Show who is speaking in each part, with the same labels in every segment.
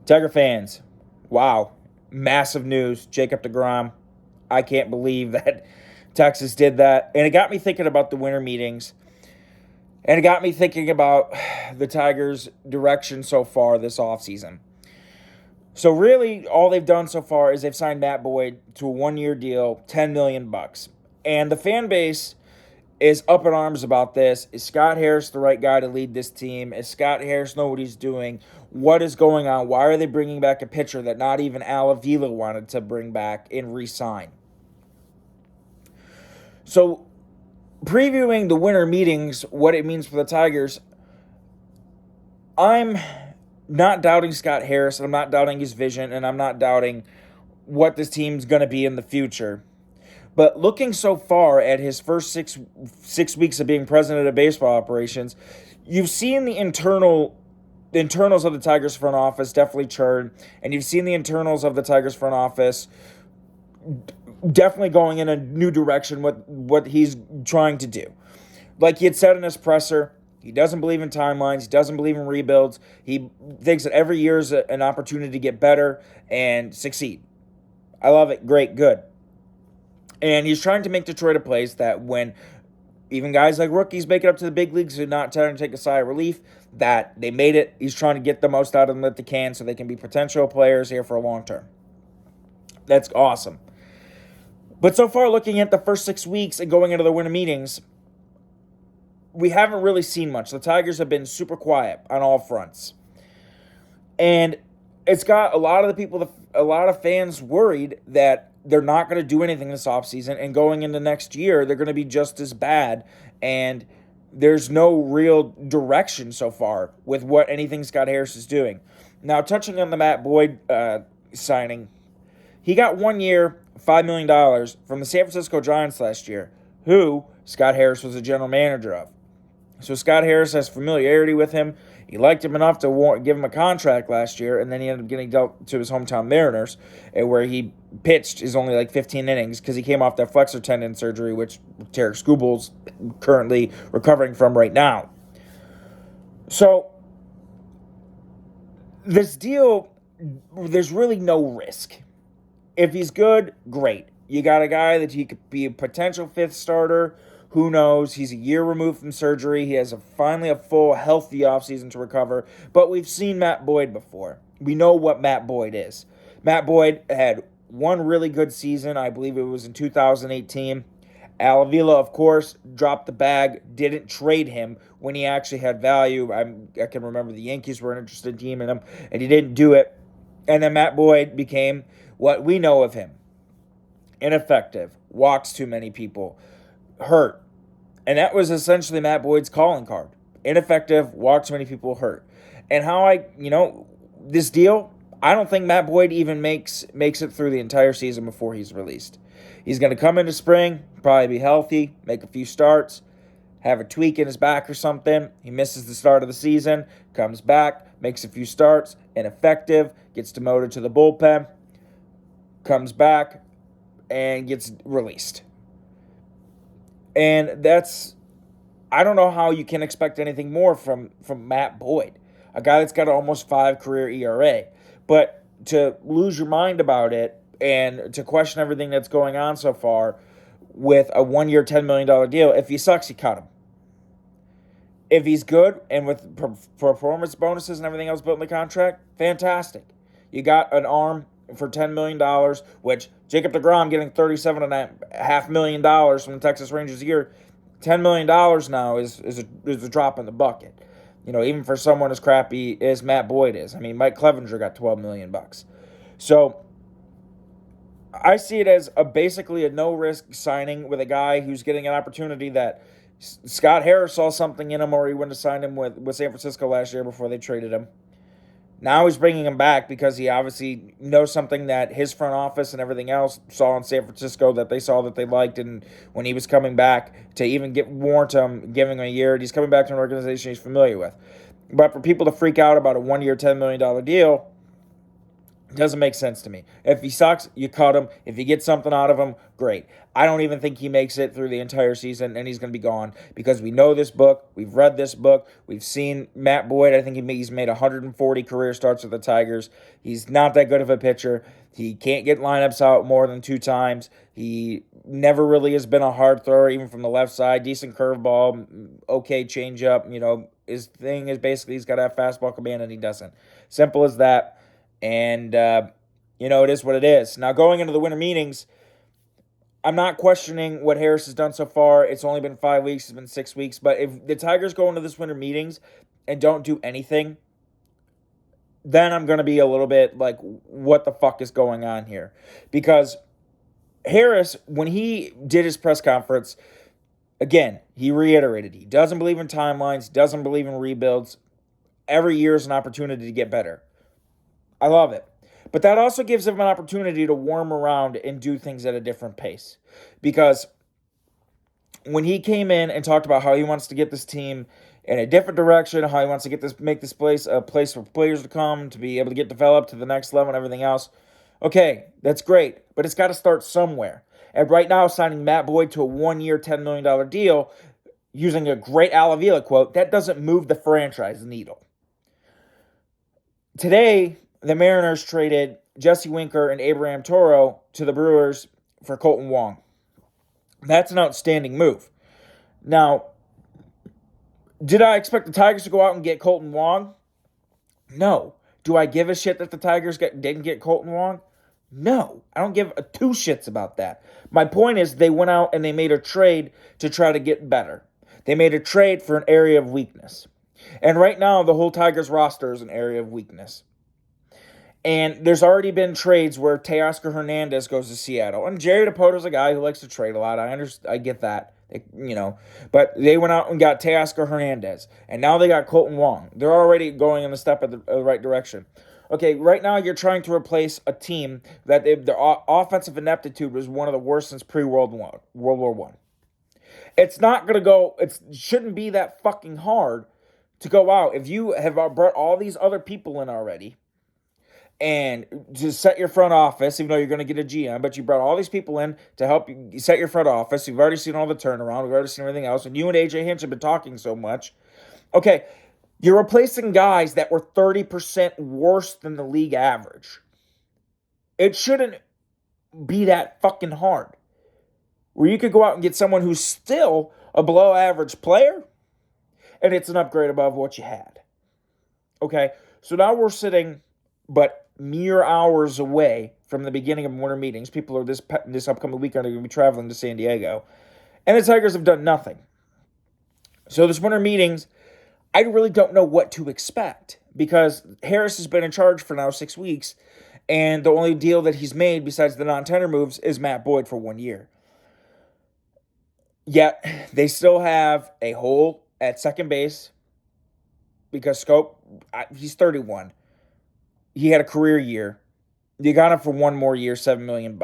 Speaker 1: Tiger fans, wow, massive news. Jacob DeGrom, I can't believe that Texas did that. And it got me thinking about the winter meetings. And it got me thinking about the Tigers' direction so far this offseason. So really, all they've done so far is they've signed Matt Boyd to a 1-year deal, $10 million. And the fan base is up in arms about this. Is Scott Harris the right guy to lead this team? Is Scott Harris know what he's doing? What is going on? Why are they bringing back a pitcher that not even Al Avila wanted to bring back and re-sign? So, previewing the winter meetings, what it means for the Tigers, I'm not doubting Scott Harris, and I'm not doubting his vision, and I'm not doubting what this team's going to be in the future. But looking so far at his first six weeks of being president of baseball operations, you've seen the internals of the Tigers front office definitely churn, and you've seen the internals of the Tigers front office definitely going in a new direction with what he's trying to do. Like he had said in his presser, he doesn't believe in timelines. He doesn't believe in rebuilds. He thinks that every year is an opportunity to get better and succeed. I love it. Great. Good. And he's trying to make Detroit a place that when even guys like rookies make it up to the big leagues who are not trying to take a sigh of relief, that they made it. He's trying to get the most out of them that they can so they can be potential players here for a long term. That's awesome. But so far, looking at the first 6 weeks and going into the winter meetings, we haven't really seen much. The Tigers have been super quiet on all fronts. And it's got a lot of fans worried that they're not going to do anything this offseason, and going into next year, they're going to be just as bad, and there's no real direction so far with what anything Scott Harris is doing. Now, touching on the Matt Boyd signing, he got 1 year, $5 million from the San Francisco Giants last year, who Scott Harris was the general manager of. So Scott Harris has familiarity with him. He liked him enough to give him a contract last year, and then he ended up getting dealt to his hometown Mariners, where he pitched his only 15 innings because he came off that flexor tendon surgery, which Tarik Skubal's currently recovering from right now. So this deal, there's really no risk. If he's good, great. You got a guy that he could be a potential fifth starter. Who knows? He's a year removed from surgery. He has finally a full, healthy offseason to recover. But we've seen Matt Boyd before. We know what Matt Boyd is. Matt Boyd had one really good season. I believe it was in 2018. Al Avila, of course, dropped the bag, didn't trade him when he actually had value. I can remember the Yankees were an interested team in him, and he didn't do it. And then Matt Boyd became what we know of him. Ineffective, walks too many people, hurt. And that was essentially Matt Boyd's calling card. Ineffective, walks too many people, hurt. And this deal, I don't think Matt Boyd even makes it through the entire season before he's released. He's going to come into spring, probably be healthy, make a few starts, have a tweak in his back or something. He misses the start of the season, comes back, makes a few starts, ineffective, gets demoted to the bullpen, comes back, and gets released. And I don't know how you can expect anything more from Matt Boyd, a guy that's got almost 5 career ERA. But to lose your mind about it and to question everything that's going on so far with a 1 year, $10 million deal, if he sucks, you cut him. If he's good and with performance bonuses and everything else built in the contract, fantastic. You got an arm for $10 million, which Jacob DeGrom getting $37.5 million from the Texas Rangers a year, $10 million now is a drop in the bucket. Even for someone as crappy as Matt Boyd is. I mean, Mike Clevenger got $12 million. So I see it as basically a no-risk signing with a guy who's getting an opportunity that Scott Harris saw something in him, or he wouldn't have signed him with San Francisco last year before they traded him. Now he's bringing him back because he obviously knows something that his front office and everything else saw in San Francisco that they saw that they liked, and when he was coming back to even warrant him, giving him a year, he's coming back to an organization he's familiar with. But for people to freak out about a 1 year, $10 million deal, Doesn't make sense to me. If he sucks, you cut him. If you get something out of him, great. I don't even think he makes it through the entire season, and he's going to be gone because we know this book. We've read this book. We've seen Matt Boyd. I think he's made 140 career starts with the Tigers. He's not that good of a pitcher. He can't get lineups out more than 2 times. He never really has been a hard thrower, even from the left side. Decent curveball, okay changeup. His thing is basically he's got to have fastball command, and he doesn't. Simple as that. And, it is what it is. Now, going into the winter meetings, I'm not questioning what Harris has done so far. It's only been 5 weeks. It's been 6 weeks. But if the Tigers go into this winter meetings and don't do anything, then I'm going to be a little bit like, what the fuck is going on here? Because Harris, when he did his press conference, again, he reiterated he doesn't believe in timelines, doesn't believe in rebuilds. Every year is an opportunity to get better. I love it. But that also gives him an opportunity to warm around and do things at a different pace. Because when he came in and talked about how he wants to get this team in a different direction, how he wants to make this place a place for players to come, to be able to get developed to the next level and everything else, okay, that's great. But it's got to start somewhere. And right now, signing Matt Boyd to a 1-year, $10 million deal, using a great Al Avila quote, that doesn't move the franchise needle. Today, the Mariners traded Jesse Winker and Abraham Toro to the Brewers for Kolten Wong. That's an outstanding move. Now, did I expect the Tigers to go out and get Kolten Wong? No. Do I give a shit that the Tigers didn't get Kolten Wong? No. I don't give 2 shits about that. My point is they went out and they made a trade to try to get better. They made a trade for an area of weakness. And right now, the whole Tigers roster is an area of weakness. And there's already been trades where Teoscar Hernandez goes to Seattle. And Jerry DePoto's a guy who likes to trade a lot. I get that. But they went out and got Teoscar Hernandez. And now they got Kolten Wong. They're already going in the step in the right direction. Okay, right now you're trying to replace a team that their offensive ineptitude was one of the worst since pre-World War I. It's not going to go, it shouldn't be that fucking hard to go out. If you have brought all these other people in already, and to set your front office, even though you're going to get a GM, but you brought all these people in to help you set your front office. You've already seen all the turnaround. We've already seen everything else. And you and AJ Hinch have been talking so much. Okay, you're replacing guys that were 30% worse than the league average. It shouldn't be that fucking hard. Where you could go out and get someone who's still a below average player, and it's an upgrade above what you had. Okay, so now we're sitting but mere hours away from the beginning of winter meetings. People are this upcoming weekend are going to be traveling to San Diego. And the Tigers have done nothing. So this winter meetings, I really don't know what to expect because Harris has been in charge for now 6 weeks, and the only deal that he's made besides the non-tender moves is Matt Boyd for 1 year. Yet, they still have a hole at second base because Scope, he's 31. He had a career year. You got him for 1 more year, $7 million.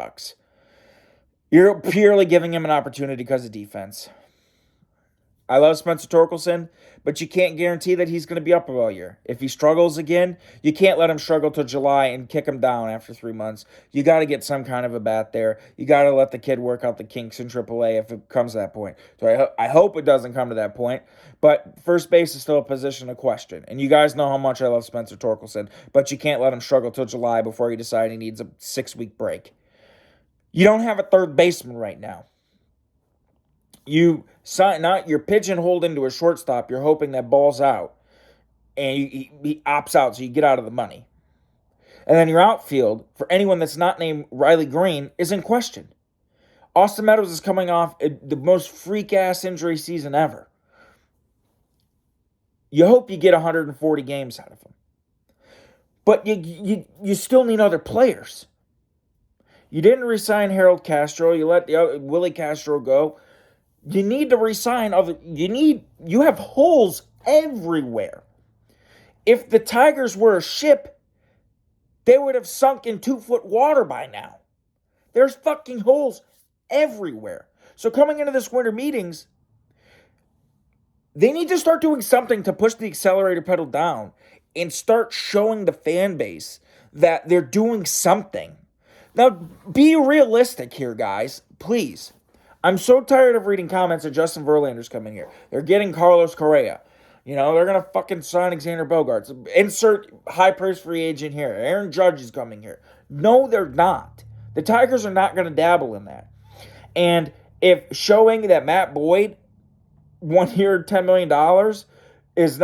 Speaker 1: You're purely giving him an opportunity because of defense. I love Spencer Torkelson, but you can't guarantee that he's going to be up all year. If he struggles again, you can't let him struggle till July and kick him down after 3 months. You got to get some kind of a bat there. You got to let the kid work out the kinks in AAA if it comes to that point. So I hope it doesn't come to that point. But first base is still a position of question. And you guys know how much I love Spencer Torkelson, but you can't let him struggle till July before you decide he needs a 6-week break. You don't have a third baseman right now. You're pigeonholed into a shortstop. You're hoping that ball's out, and he opts out, so you get out of the money. And then your outfield, for anyone that's not named Riley Green, is in question. Austin Meadows is coming off the most freak-ass injury season ever. You hope you get 140 games out of him. But you still need other players. You didn't re-sign Harold Castro. You let Willie Castro go. You need to re-sign other. You have holes everywhere. If the Tigers were a ship, they would have sunk in 2-foot water by now. There's fucking holes everywhere. So coming into this winter meetings, they need to start doing something to push the accelerator pedal down and start showing the fan base that they're doing something. Now, be realistic here, guys. Please. I'm so tired of reading comments that Justin Verlander's coming here. They're getting Carlos Correa. You know, they're going to fucking sign Xander Bogaerts. Insert high-priced free agent here. Aaron Judge is coming here. No, they're not. The Tigers are not going to dabble in that. And if showing that Matt Boyd, 1 year, $10 million, is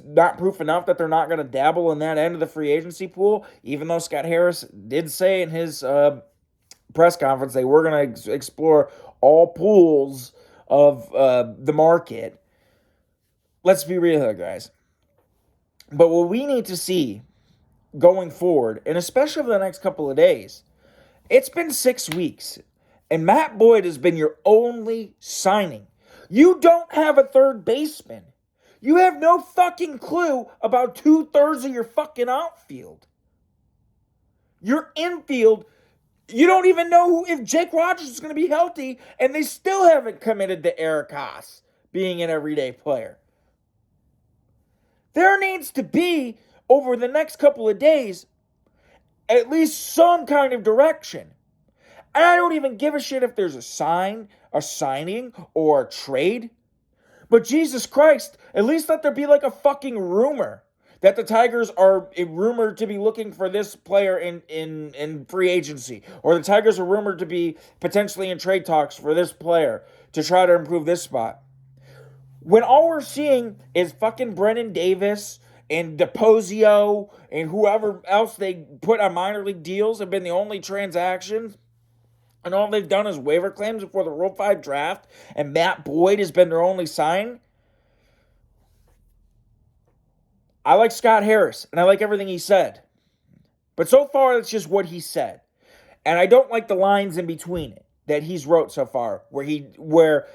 Speaker 1: not proof enough that they're not going to dabble in that end of the free agency pool, even though Scott Harris did say in his press conference they were going to explore all pools of the market. Let's be real here, guys. But what we need to see going forward, and especially over the next couple of days, it's been 6 weeks, and Matt Boyd has been your only signing. You don't have a third baseman. You have no fucking clue about 2/3 of your fucking outfield. Your infield, you don't even know if Jake Rogers is going to be healthy, and they still haven't committed to Eric Haas being an everyday player. There needs to be, over the next couple of days, at least some kind of direction. And I don't even give a shit if there's a signing, or a trade. But Jesus Christ, at least let there be like a fucking rumor that the Tigers are rumored to be looking for this player in free agency. Or the Tigers are rumored to be potentially in trade talks for this player to try to improve this spot. When all we're seeing is fucking Brennan Davis and Deposio and whoever else they put on minor league deals have been the only transactions, and all they've done is waiver claims before the Rule 5 draft, and Matt Boyd has been their only sign. I like Scott Harris, and I like everything he said. But so far, it's just what he said. And I don't like the lines in between it that he's wrote so far, where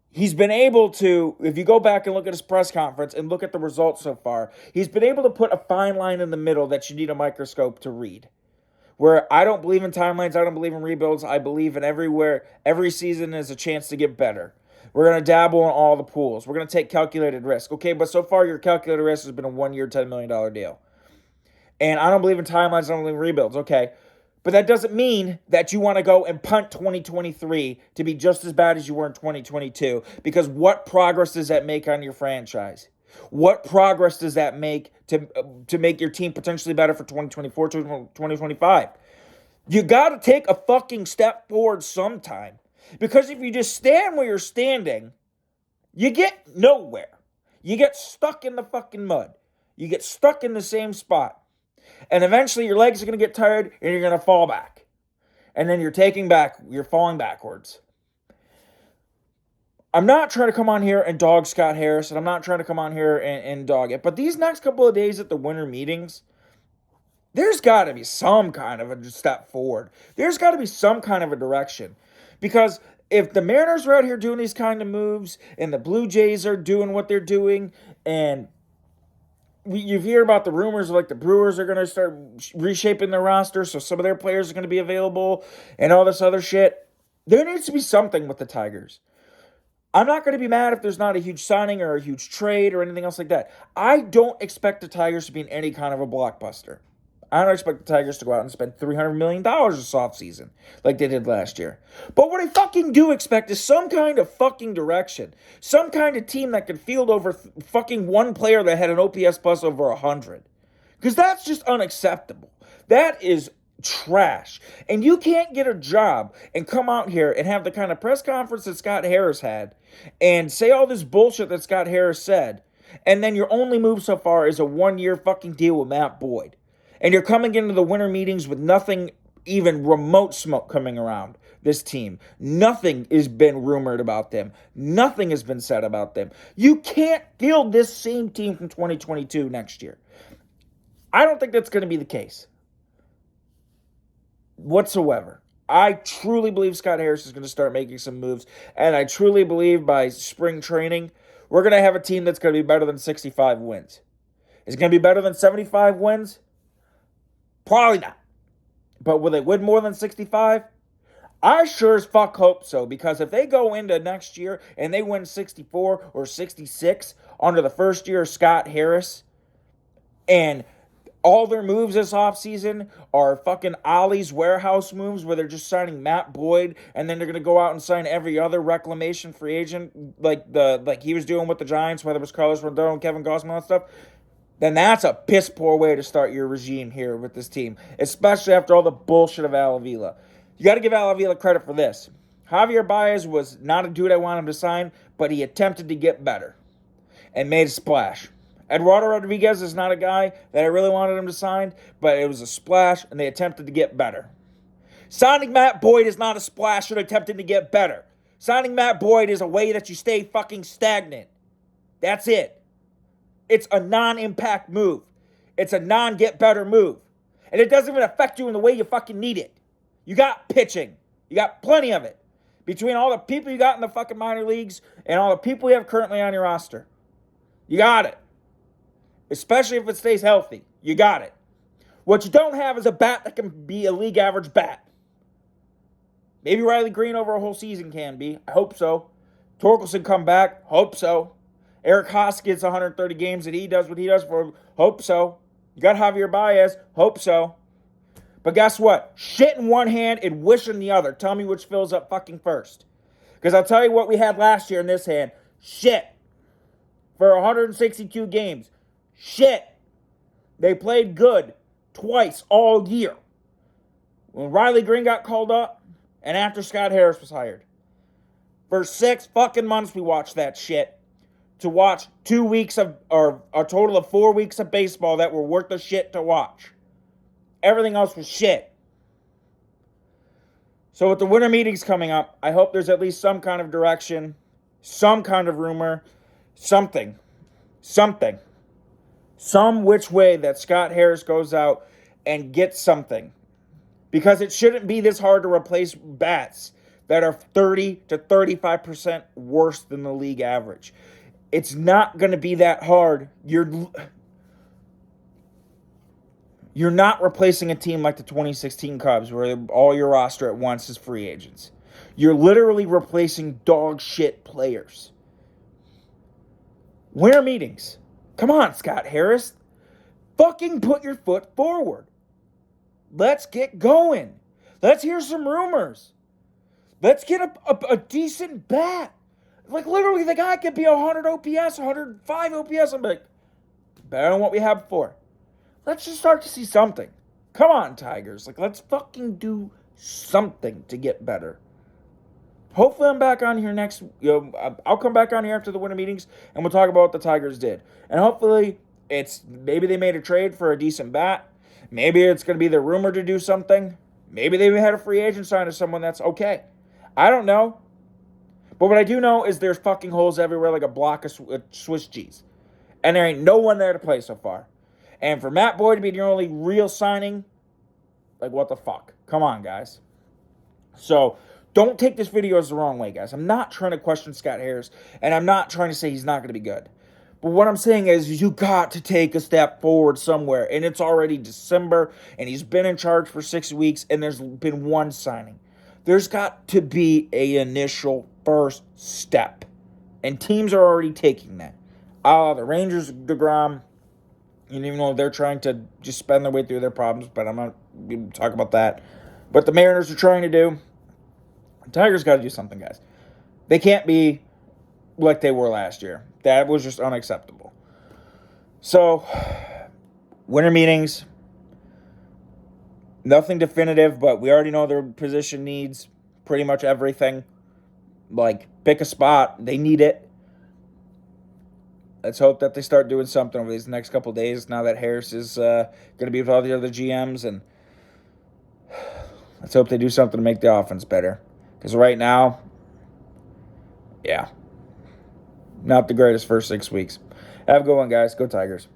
Speaker 1: he's been able to, if you go back and look at his press conference and look at the results so far, he's been able to put a fine line in the middle that you need a microscope to read. Where I don't believe in timelines, I don't believe in rebuilds, I believe in every season is a chance to get better. We're going to dabble in all the pools. We're going to take calculated risk. Okay, but so far your calculated risk has been a 1 year, $10 million deal. And I don't believe in timelines, I don't believe in rebuilds. Okay, but that doesn't mean that you want to go and punt 2023 to be just as bad as you were in 2022. Because what progress does that make on your franchise? What progress does that make to make your team potentially better for 2024 to 2025? You got to take a fucking step forward sometime. Because if you just stand where you're standing, you get nowhere. You get stuck in the fucking mud. You get stuck in the same spot. And eventually your legs are going to get tired and you're going to fall back. And then you're falling backwards. I'm not trying to come on here and dog Scott Harris, and I'm not trying to come on here and dog it. But these next couple of days at the winter meetings, there's got to be some kind of a step forward. There's got to be some kind of a direction. Because if the Mariners are out here doing these kind of moves, and the Blue Jays are doing what they're doing, and you hear about the rumors like the Brewers are going to start reshaping their roster, so some of their players are going to be available, and all this other shit, there needs to be something with the Tigers. I'm not going to be mad if there's not a huge signing or a huge trade or anything else like that. I don't expect the Tigers to be in any kind of a blockbuster. I don't expect the Tigers to go out and spend $300 million this offseason like they did last year. But what I fucking do expect is some kind of fucking direction. Some kind of team that can field over fucking one player that had an OPS plus over 100. Because that's just unacceptable. That is trash. And you can't get a job and come out here and have the kind of press conference that Scott Harris had and say all this bullshit that Scott Harris said, and then your only move so far is a 1 year fucking deal with Matt Boyd. And you're coming into the winter meetings with nothing even remote smoke coming around this team. Nothing has been rumored about them. Nothing has been said about them. You can't field this same team from 2022 next year. I don't think that's going to be the case whatsoever. I truly believe Scott Harris is going to start making some moves, and I truly believe by spring training, we're going to have a team that's going to be better than 65 wins. Is it going to be better than 75 wins? Probably not. But will they win more than 65? I sure as fuck hope so, because if they go into next year and they win 64 or 66 under the first year of Scott Harris, and All their moves this offseason are fucking Ollie's warehouse moves where they're just signing Matt Boyd and then they're going to go out and sign every other reclamation free agent like he was doing with the Giants, whether it was Carlos Rodon and Kevin Gausman and stuff. Then that's a piss poor way to start your regime here with this team, especially after all the bullshit of Al Avila. You got to give Al Avila credit for this. Javier Baez was not a dude I wanted him to sign, but he attempted to get better and made a splash. Eduardo Rodriguez is not a guy that I really wanted him to sign, but it was a splash, and they attempted to get better. Signing Matt Boyd is not a splash or attempting to get better. Signing Matt Boyd is a way that you stay fucking stagnant. That's it. It's a non-impact move. It's a non-get-better move. And it doesn't even affect you in the way you fucking need it. You got pitching. You got plenty of it. Between all the people you got in the fucking minor leagues and all the people you have currently on your roster. You got it. Especially if it stays healthy. You got it. What you don't have is a bat that can be a league average bat. Maybe Riley Green over a whole season can be. I hope so. Torkelson come back. Hope so. Eric Haas gets 130 games and he does what he does for him. Hope so. You got Javier Baez. Hope so. But guess what? Shit in one hand and wish in the other. Tell me which fills up fucking first. Because I'll tell you what we had last year in this hand. Shit. For 162 games. Shit. They played good twice all year. When Riley Green got called up and after Scott Harris was hired. For 6 fucking months we watched that shit. To watch 2 weeks of, or a total of 4 weeks of baseball that were worth the shit to watch. Everything else was shit. So with the winter meetings coming up, I hope there's at least some kind of direction, some kind of rumor, something. Some which way that Scott Harris goes out and gets something. Because it shouldn't be this hard to replace bats that are 30 to 35% worse than the league average. It's not going to be that hard. You're not replacing a team like the 2016 Cubs where all your roster at once is free agents. You're literally replacing dog shit players. Winter meetings. Come on, Scott Harris. Fucking put your foot forward. Let's get going. Let's hear some rumors. Let's get a decent bat. Like, literally, the guy could be 100 OPS, 105 OPS. I'm like, better than what we had before. Let's just start to see something. Come on, Tigers. Like, let's fucking do something to get better. Hopefully, I'm back on here next. I'll come back on here after the winter meetings, and we'll talk about what the Tigers did. And hopefully, maybe they made a trade for a decent bat. Maybe it's going to be the rumor to do something. Maybe they had a free agent sign to someone that's okay. I don't know. But what I do know is there's fucking holes everywhere like a block of Swiss cheese. And there ain't no one there to play so far. And for Matt Boyd to be your only real signing, like, what the fuck? Come on, guys. So, don't take this video as the wrong way, guys. I'm not trying to question Scott Harris, and I'm not trying to say he's not going to be good. But what I'm saying is you got to take a step forward somewhere. And it's already December, and he's been in charge for 6 weeks, and there's been one signing. There's got to be an initial first step. And teams are already taking that. The Rangers, DeGrom, even though they're trying to just spend their way through their problems, but I'm not going to talk about that. But the Mariners are trying to do. The Tigers got to do something, guys. They can't be like they were last year. That was just unacceptable. So, winter meetings. Nothing definitive, but we already know their position needs pretty much everything. Like, pick a spot. They need it. Let's hope that they start doing something over these next couple of days now that Harris is going to be with all the other GMs. And let's hope they do something to make the offense better. Because right now, yeah, not the greatest first 6 weeks. Have a good one, guys. Go Tigers.